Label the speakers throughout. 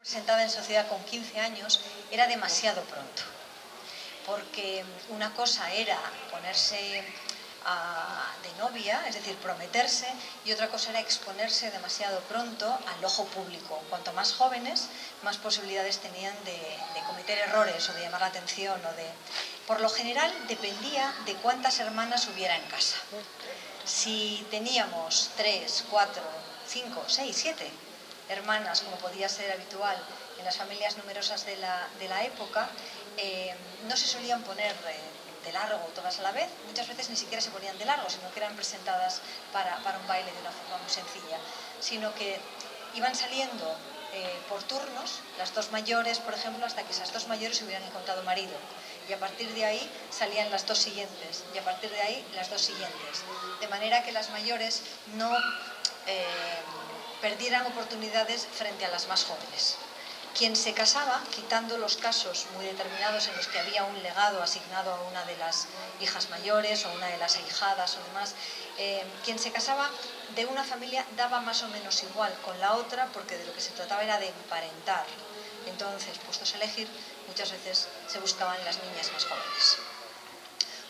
Speaker 1: Presentada en sociedad con 15 años era demasiado pronto, porque una cosa era ponerse de novia, es decir, prometerse, y otra cosa era exponerse demasiado pronto al ojo público. Cuanto más jóvenes, más posibilidades tenían de cometer errores o de llamar la atención. Por lo general, dependía de cuántas hermanas hubiera en casa. Si teníamos 3, 4, 5, 6, 7 hermanas, como podía ser habitual en las familias numerosas de la época, no se solían poner de largo todas a la vez. Muchas veces ni siquiera se ponían de largo, sino que eran presentadas para un baile de una forma muy sencilla, sino que iban saliendo por turnos, las dos mayores, por ejemplo, hasta que esas dos mayores hubieran encontrado marido, y a partir de ahí salían las dos siguientes, y a partir de ahí las dos siguientes, de manera que las mayores no perdieran oportunidades frente a las más jóvenes. Quien se casaba, quitando los casos muy determinados en los que había un legado asignado a una de las hijas mayores o una de las ahijadas o demás, quien se casaba de una familia daba más o menos igual con la otra, porque de lo que se trataba era de emparentar. Entonces, puestos a elegir, muchas veces se buscaban las niñas más jóvenes.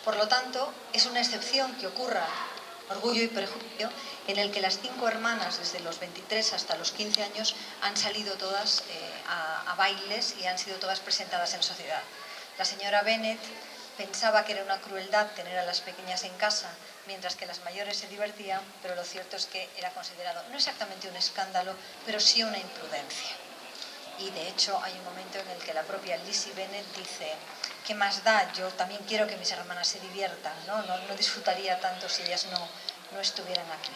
Speaker 1: Por lo tanto, es una excepción que ocurra Orgullo y Prejuicio, en el que las 5 hermanas, desde los 23 hasta los 15 años, han salido todas a bailes y han sido todas presentadas en sociedad. La señora Bennet pensaba que era una crueldad tener a las pequeñas en casa, mientras que las mayores se divertían, pero lo cierto es que era considerado no exactamente un escándalo, pero sí una imprudencia. Y de hecho hay un momento en el que la propia Lizzie Bennet dice: ¿qué más da? Yo también quiero que mis hermanas se diviertan, no disfrutaría tanto si ellas no estuvieran aquí.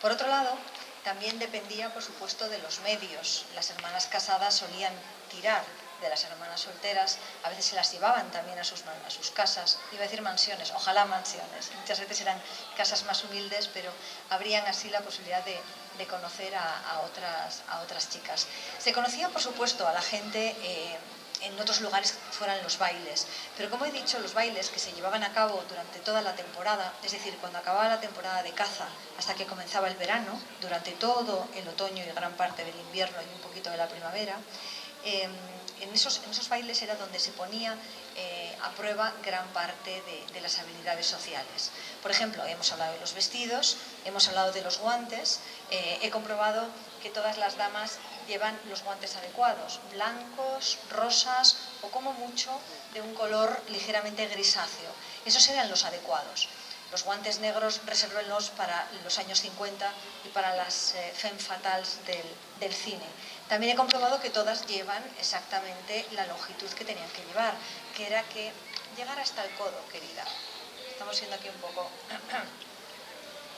Speaker 1: Por otro lado, también dependía, por supuesto, de los medios. Las hermanas casadas solían tirar de las hermanas solteras, a veces se las llevaban también a sus casas, iba a decir mansiones, ojalá mansiones, muchas veces eran casas más humildes, pero abrían así la posibilidad de conocer a otras chicas. Se conocía, por supuesto, a la gente en otros lugares que fueran los bailes, pero como he dicho, los bailes que se llevaban a cabo durante toda la temporada, es decir, cuando acababa la temporada de caza hasta que comenzaba el verano, durante todo el otoño y gran parte del invierno y un poquito de la primavera, en esos bailes era donde se ponía a prueba gran parte de las habilidades sociales. Por ejemplo, hemos hablado de los vestidos, hemos hablado de los guantes. He comprobado que todas las damas llevan los guantes adecuados, blancos, rosas o como mucho de un color ligeramente grisáceo. Esos eran los adecuados. Los guantes negros resérvenlos para los años 50 y para las femme fatales del cine. También he comprobado que todas llevan exactamente la longitud que tenían que llevar, que era que llegara hasta el codo, querida. Estamos siendo aquí un poco...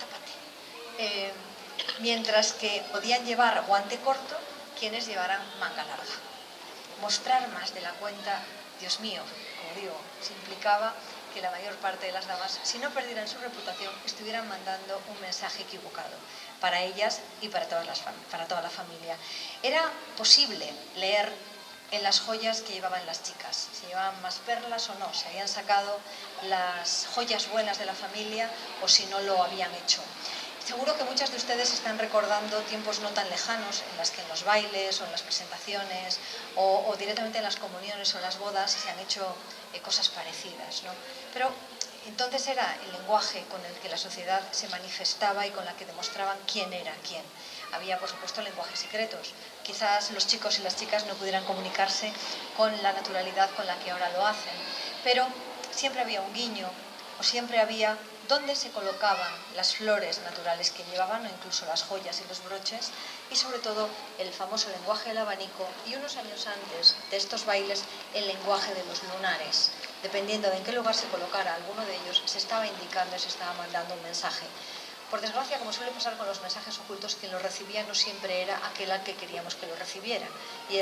Speaker 1: Tápate. Mientras que podían llevar guante corto quienes llevaran manga larga. Mostrar más de la cuenta, Dios mío, como digo, se implicaba que la mayor parte de las damas, si no perdieran su reputación, estuvieran mandando un mensaje equivocado para ellas y para toda la familia. Era posible leer en las joyas que llevaban las chicas, si llevaban más perlas o no, si habían sacado las joyas buenas de la familia o si no lo habían hecho. Seguro que muchas de ustedes están recordando tiempos no tan lejanos en las que en los bailes o en las presentaciones o directamente en las comuniones o las bodas se han hecho cosas parecidas, ¿no? Pero entonces era el lenguaje con el que la sociedad se manifestaba y con la que demostraban quién era quién. Había, por supuesto, lenguajes secretos. Quizás los chicos y las chicas no pudieran comunicarse con la naturalidad con la que ahora lo hacen, pero siempre había un guiño o siempre había dónde se colocaban las flores naturales que llevaban o incluso las joyas y los broches, y sobre todo el famoso lenguaje del abanico y unos años antes de estos bailes el lenguaje de los lunares. Dependiendo de en qué lugar se colocara alguno de ellos, se estaba indicando y se estaba mandando un mensaje. Por desgracia, como suele pasar con los mensajes ocultos, quien los recibía no siempre era aquel al que queríamos que lo recibiera.